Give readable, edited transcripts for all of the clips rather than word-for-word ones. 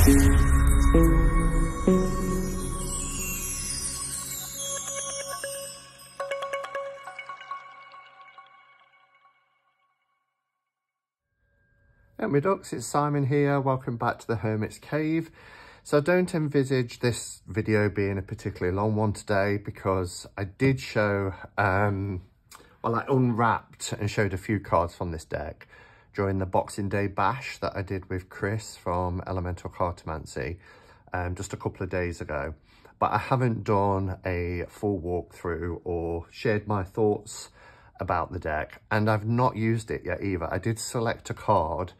Hermit ducks, it's Simon here. Welcome back to the Hermit's Cave. So I don't envisage this video being a particularly long one today because I did show, well, I unwrapped and showed a few cards from this deck during the Boxing Day bash that I did with Chris from Elemental Cartomancy just a couple of days ago. But I haven't done a full walkthrough or shared my thoughts about the deck, and I've not used it yet either. I did select a card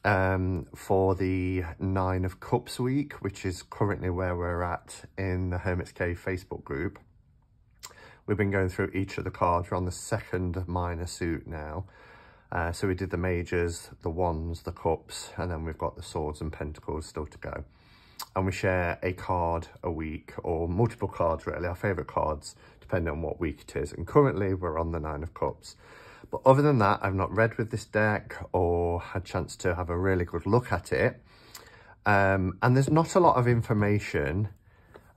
for the 9 of Cups week, which is currently where we're at in the Hermit's Cave Facebook group. We've been going through each of the cards. We're on the second minor suit now. So we did the majors, the wands, the cups, and then we've got the swords and pentacles still to go. And we share a card a week, or multiple cards really, our favourite cards, depending on what week it is. And currently we're on the 9 of Cups. But other than that, I've not read with this deck or had a chance to have a really good look at it. And there's not a lot of information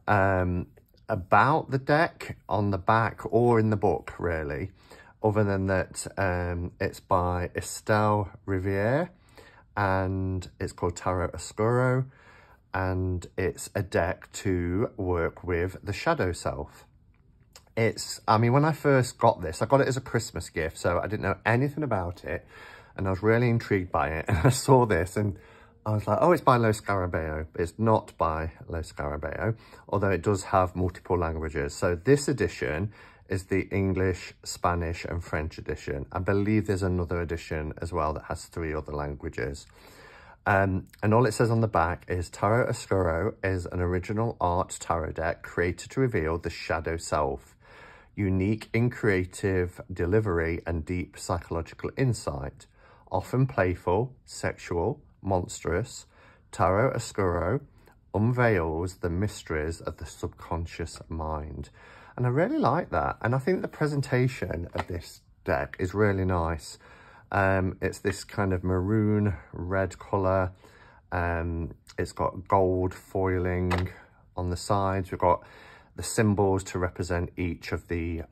about the deck on the back or in the book, really, other than that it's by Estelle Riviere and it's called Tarot Oscuro, and it's a deck to work with the shadow self. I mean, when I first got this, I got it as a Christmas gift, so I didn't know anything about it, and I was really intrigued by it. And I saw this, and I was like, oh, it's by Lo Scarabeo. It's not by Lo Scarabeo, although it does have multiple languages. So this edition is the English, Spanish, and French edition. I believe there's another edition as well that has 3 other languages. And all it says on the back is Tarot Oscuro is an original art tarot deck created to reveal the shadow self. Unique in creative delivery and deep psychological insight. Often playful, sexual, monstrous, Tarot Oscuro unveils the mysteries of the subconscious mind. And I really like that. And I think the presentation of this deck is really nice. It's this kind of maroon red colour. It's got gold foiling on the sides. We've got the symbols to represent each of the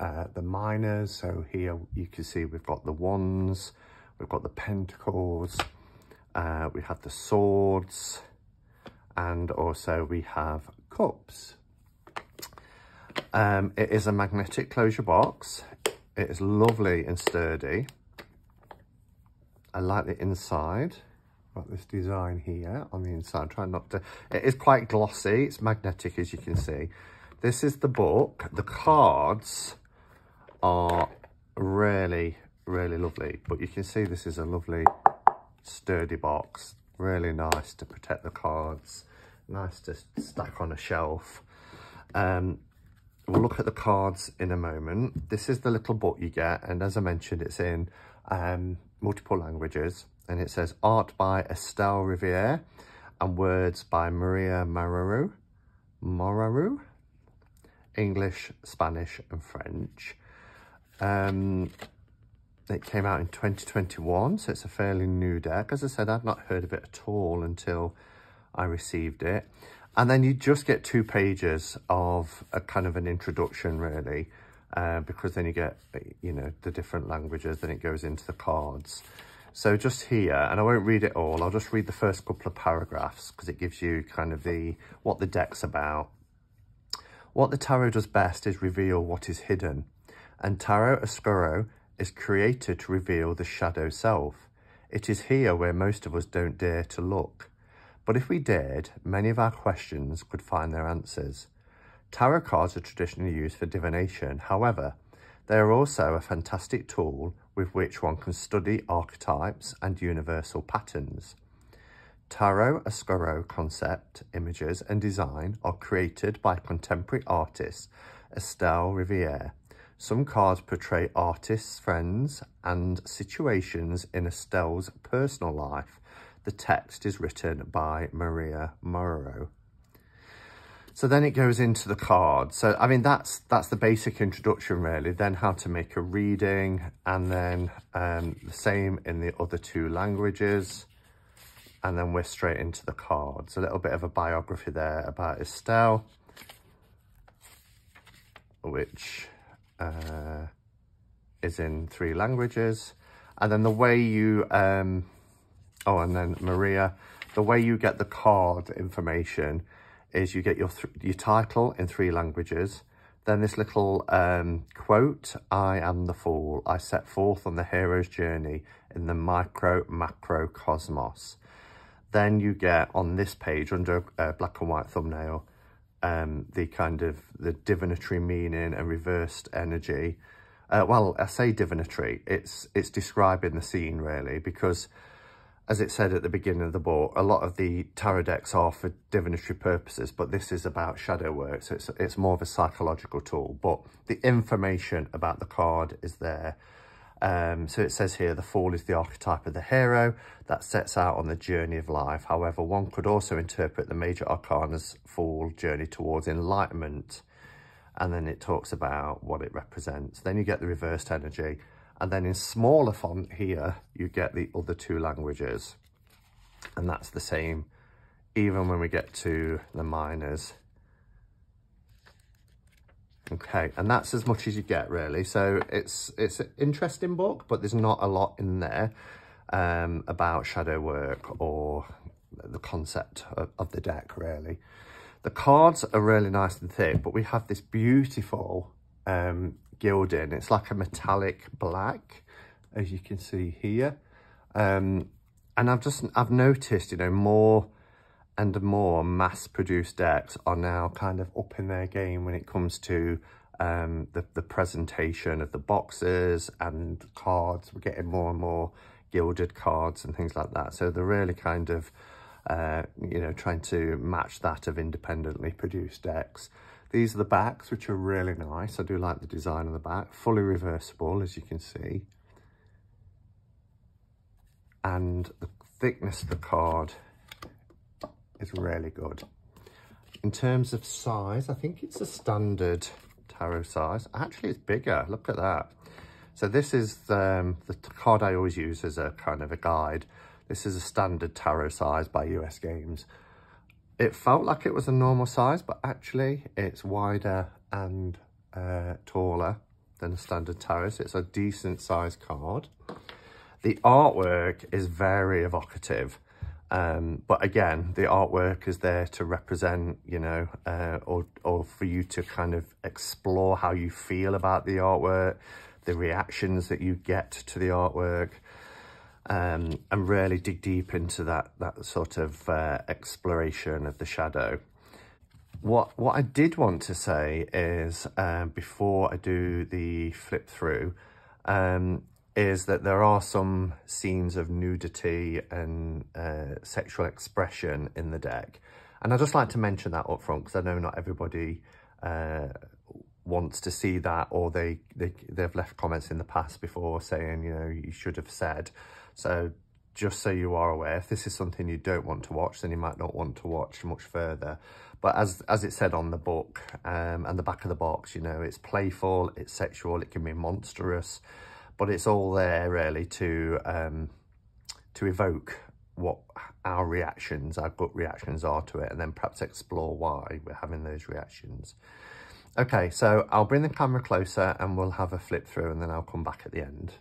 minors. So here you can see we've got the wands, we've got the pentacles, we have the swords, and also we have cups. It is a magnetic closure box. It is lovely and sturdy. I like the inside. Got this design here on the inside. Try not to. It is quite glossy. It's magnetic, as you can see. This is the book. The cards are really, really lovely. But you can see this is a lovely, sturdy box. Really nice to protect the cards. Nice to stack on a shelf. We'll look at the cards in a moment. This is the little book you get. And as I mentioned, it's in multiple languages. And it says art by Estelle Riviere and words by Maria Moraru. English, Spanish, and French. It came out in 2021, so it's a fairly new deck. As I said, I'd not heard of it at all until I received it. And then you just get 2 pages of a kind of an introduction, really, because then you get, you know, the different languages, then it goes into the cards. So just here, and I won't read it all, I'll just read the first couple of paragraphs because it gives you kind of what the deck's about. What the tarot does best is reveal what is hidden, and Tarot Oscuro is created to reveal the shadow self. It is here where most of us don't dare to look. But if we dared, many of our questions could find their answers. Tarot cards are traditionally used for divination. However, they are also a fantastic tool with which one can study archetypes and universal patterns. Tarot Oscuro concept, images and design are created by contemporary artist Estelle Riviere. Some cards portray artists' friends and situations in Estelle's personal life. The text is written by Maria Moraru. So then it goes into the cards. So, I mean, that's the basic introduction, really. Then how to make a reading, and then the same in the other 2 languages. and then we're straight into the cards. A little bit of a biography there about Estelle, which is in 3 languages. And then the way you, and then Maria, the way you get the card information is you get your title in 3 languages. Then this little quote, "I am the fool. I set forth on the hero's journey in the macro cosmos." Then you get on this page under a black and white thumbnail, the kind of the divinatory meaning and reversed energy. Well, I say divinatory, it's describing the scene really, because as it said at the beginning of the book, a lot of the tarot decks are for divinatory purposes, but this is about shadow work, so it's more of a psychological tool. But the information about the card is there. So it says here, the Fool is the archetype of the hero that sets out on the journey of life. However, one could also interpret the major arcana's Fool journey towards enlightenment. And then it talks about what it represents. Then you get the reversed energy. And then in smaller font here, you get the other 2 languages. And that's the same, even when we get to the minors. Okay, and that's as much as you get really. So it's an interesting book, but there's not a lot in there about shadow work or the concept of the deck really. The cards are really nice and thick, but we have this beautiful gilding. It's like a metallic black, as you can see here. And I've noticed, you know, more and more mass-produced decks are now kind of up in their game when it comes to the presentation of the boxes and cards. We're getting more and more gilded cards and things like that. So they're really kind of, you know, trying to match that of independently produced decks. These are the backs, which are really nice. I do like the design of the back. Fully reversible, as you can see. And the thickness of the card is really good. In terms of size, I think it's a standard tarot size. Actually, it's bigger. Look at that. So this is the card I always use as a kind of a guide. This is a standard tarot size by US Games. It felt like it was a normal size, but actually it's wider and taller than a standard tarot. So it's a decent sized card. The artwork is very evocative. But again, the artwork is there to represent, you know, or for you to kind of explore how you feel about the artwork, the reactions that you get to the artwork, and really dig deep into that sort of exploration of the shadow. What I did want to say is, before I do the flip through, is that there are some scenes of nudity and sexual expression in the deck. And I'd just like to mention that up front, because I know not everybody wants to see that, or they've left comments in the past before saying, you know, you should have said. So just so you are aware, if this is something you don't want to watch, then you might not want to watch much further. But as it said on the book and the back of the box, you know, it's playful, it's sexual, it can be monstrous, but it's all there really to evoke what our reactions, our gut reactions are to it, and then perhaps explore why we're having those reactions. Okay, so I'll bring the camera closer and we'll have a flip through, and then I'll come back at the end.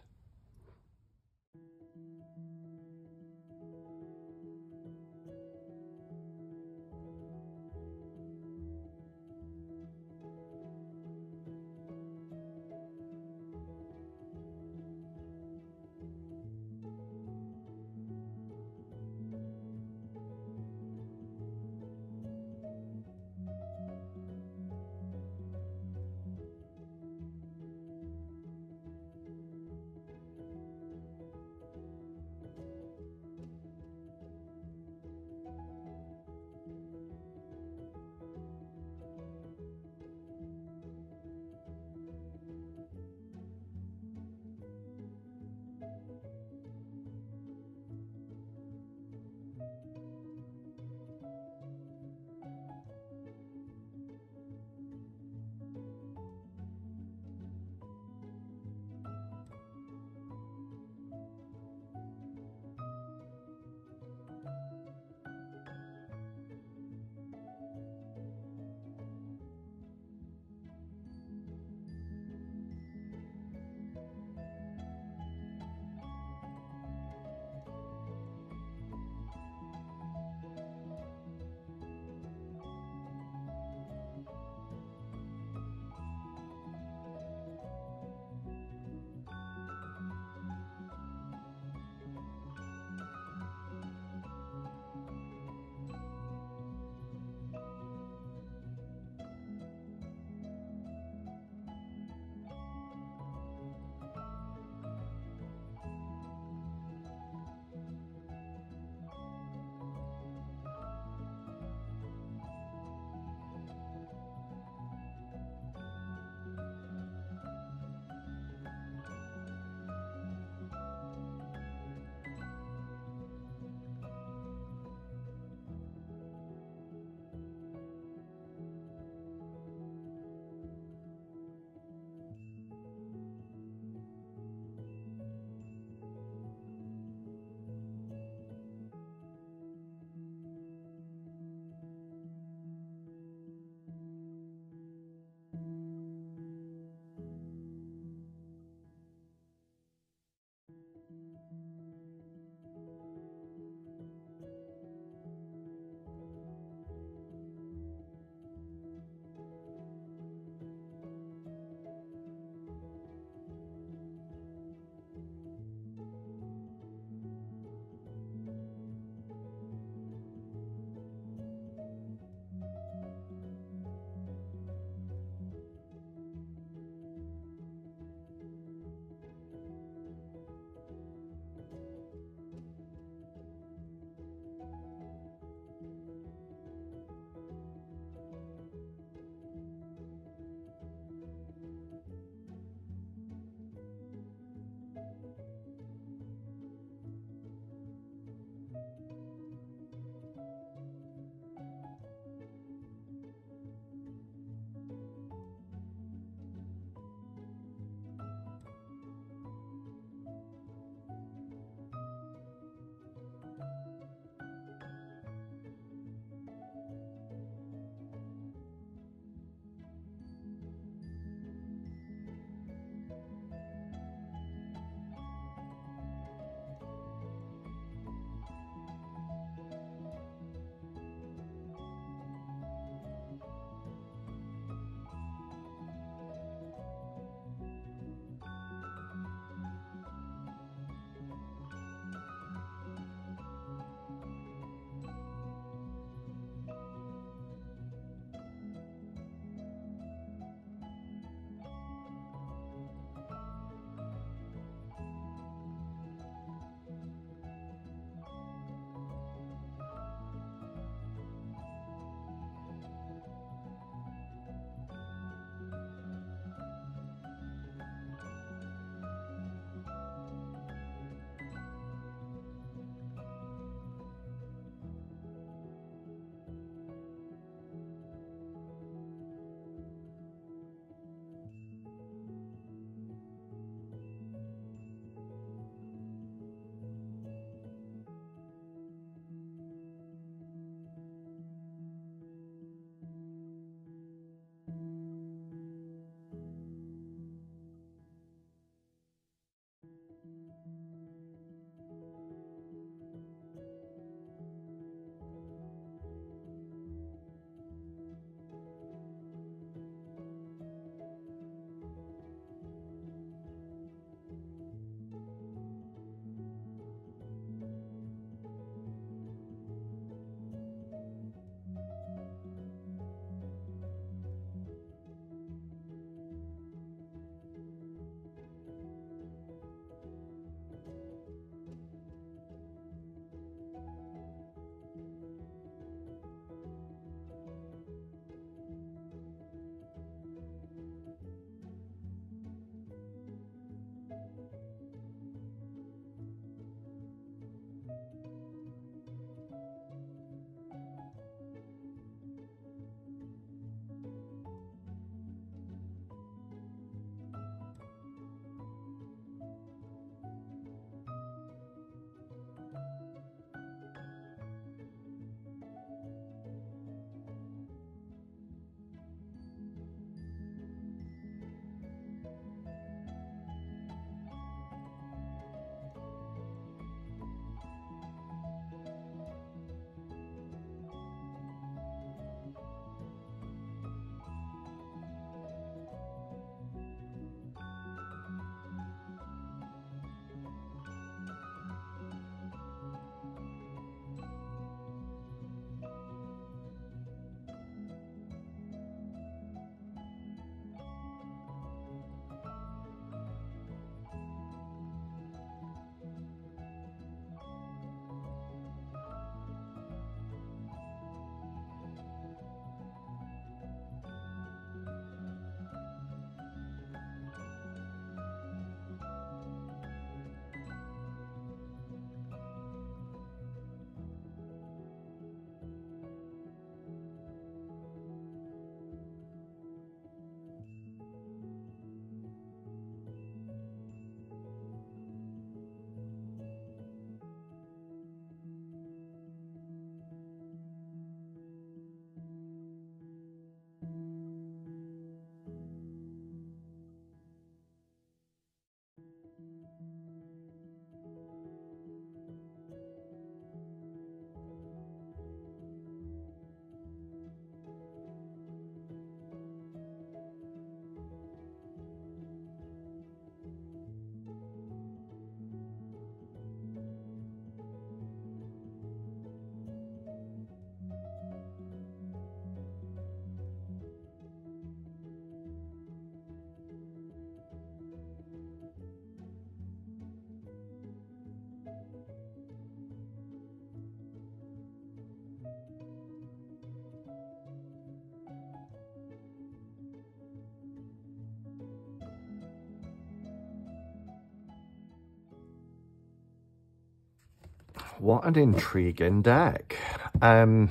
what an intriguing deck. I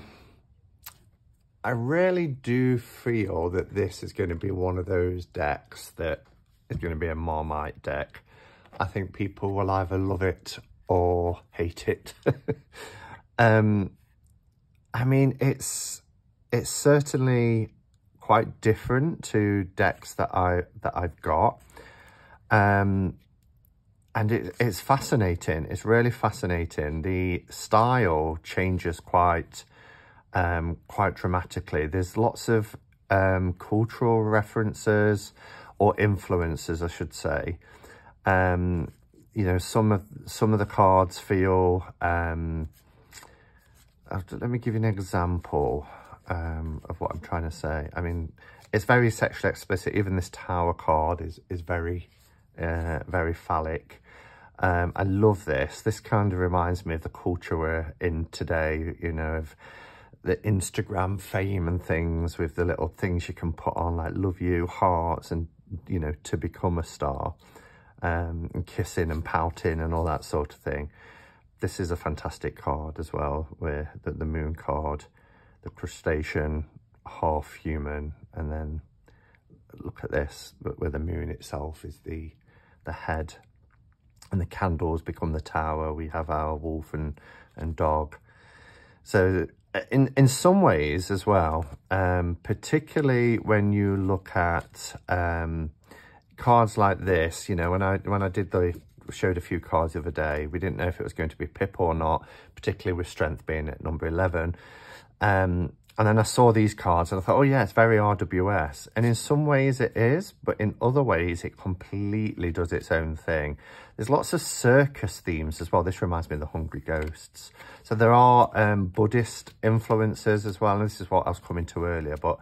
really do feel that this is going to be one of those decks that is going to be a Marmite deck. I think people will either love it or hate it. I mean, it's certainly quite different to decks that I've got. And it's fascinating. It's really fascinating. The style changes quite dramatically. There's lots of cultural references or influences, I should say. You know, some of the cards feel. Let me give you an example of what I'm trying to say. I mean, it's very sexually explicit. Even this Tower card is very very phallic. I love this. This kind of reminds me of the culture we're in today, you know, of the Instagram fame and things, with the little things you can put on, like love you, hearts, and, you know, to become a star, and kissing and pouting and all that sort of thing. This is a fantastic card as well, where the moon card, the crustacean, half human, and then look at this, where the moon itself is the head, and the candles become the tower. We have our wolf and dog. So in some ways as well, particularly when you look at cards like this, you know, when I showed a few cards the other day, we didn't know if it was going to be Pip or not, particularly with strength being at number 11. And then I saw these cards and I thought, oh yeah, it's very RWS. And in some ways it is, but in other ways it completely does its own thing. There's lots of circus themes as well. This reminds me of the Hungry Ghosts. So there are Buddhist influences as well. And this is what I was coming to earlier, but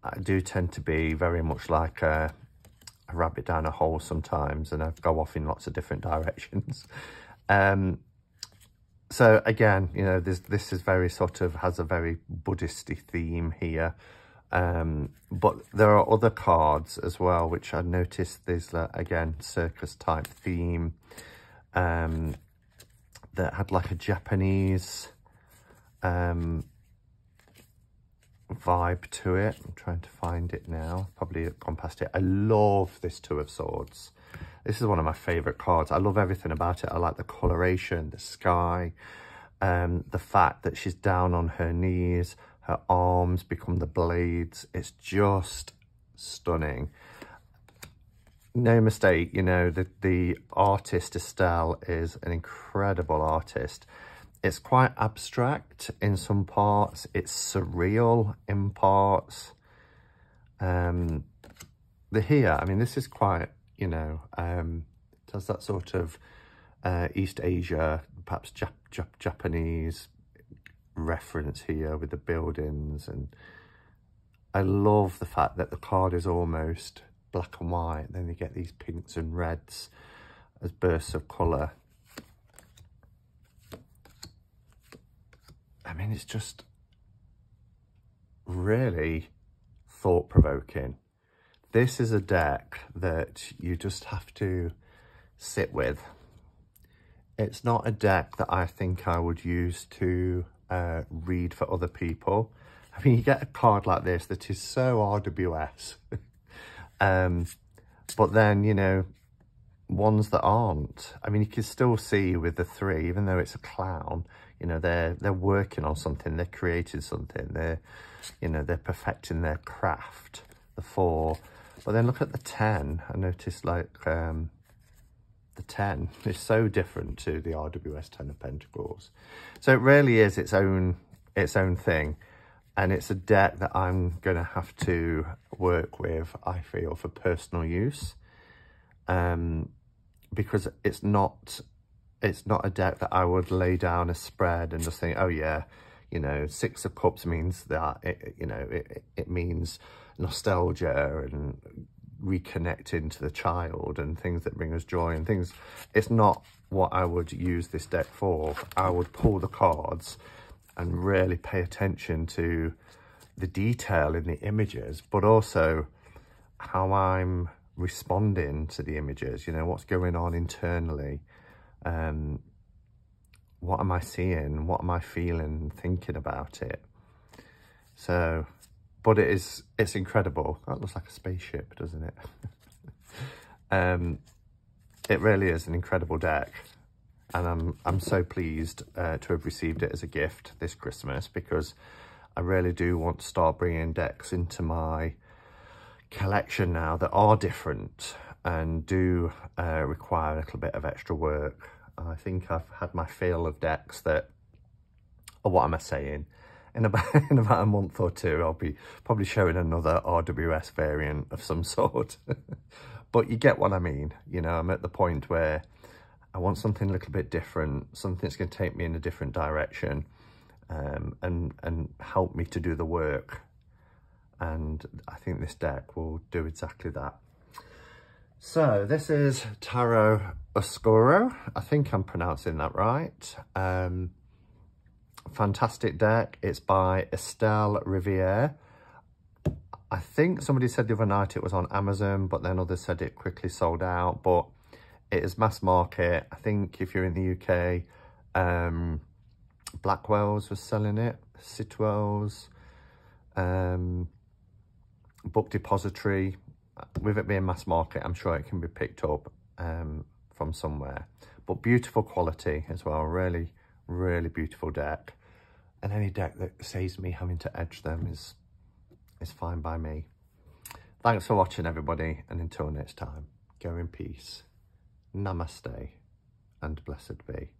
I do tend to be very much like a rabbit down a hole sometimes, and I go off in lots of different directions. So again, you know, this is very sort of, has a very Buddhist-y theme here. But there are other cards as well, which I noticed there's, again, circus type theme, that had like a Japanese vibe to it. I'm trying to find it now, probably gone past it. I love this Two of Swords. This is one of my favourite cards. I love everything about it. I like the coloration, the sky, the fact that she's down on her knees, her arms become the blades. It's just stunning. No mistake, you know, the artist Estelle is an incredible artist. It's quite abstract in some parts. It's surreal in parts. Here, I mean, this is quite, you know, does that sort of East Asia, perhaps Japanese reference here with the buildings. And I love the fact that the card is almost black and white. Then you get these pinks and reds as bursts of colour. I mean, it's just really thought-provoking. This is a deck that you just have to sit with. It's not a deck that I think I would use to read for other people. I mean, you get a card like this that is so RWS. But then, you know, ones that aren't. I mean, you can still see with the three, even though it's a clown, you know, they're working on something, they're creating something, they're, you know, they're perfecting their craft. The 4. But then look at the 10. I noticed, like, the 10 is so different to the RWS 10 of Pentacles. So it really is its own thing. And it's a deck that I'm going to have to work with, I feel, for personal use. Because it's not a deck that I would lay down a spread and just think, oh yeah, you know, 6 of Cups means that, it means nostalgia and reconnecting to the child and things that bring us joy and things. It's not what I would use this deck for. I would pull the cards and really pay attention to the detail in the images, but also how I'm responding to the images, you know, what's going on internally. what am I seeing? What am I feeling, thinking about it? So, but it's incredible. That looks like a spaceship, doesn't it? It really is an incredible deck. And I'm so pleased to have received it as a gift this Christmas, because I really do want to start bringing decks into my collection now that are different and do require a little bit of extra work. I think I've had my fill of decks that, or what am I saying? In about a month or two, I'll be probably showing another RWS variant of some sort. But you get what I mean. You know, I'm at the point where I want something a little bit different, something that's going to take me in a different direction, and help me to do the work. And I think this deck will do exactly that. So this is Tarot Oscuro. I think I'm pronouncing that right. Fantastic deck. It's by Estelle Riviere. I think somebody said the other night it was on Amazon, but then others said it quickly sold out. But it is mass market. I think if you're in the UK, Blackwell's was selling it, Sitwell's, Book Depository. With it being mass market, I'm sure it can be picked up from somewhere. But beautiful quality as well. Really, really beautiful deck. And any deck that saves me having to edge them is fine by me. Thanks for watching, everybody. And until next time, go in peace. Namaste and blessed be.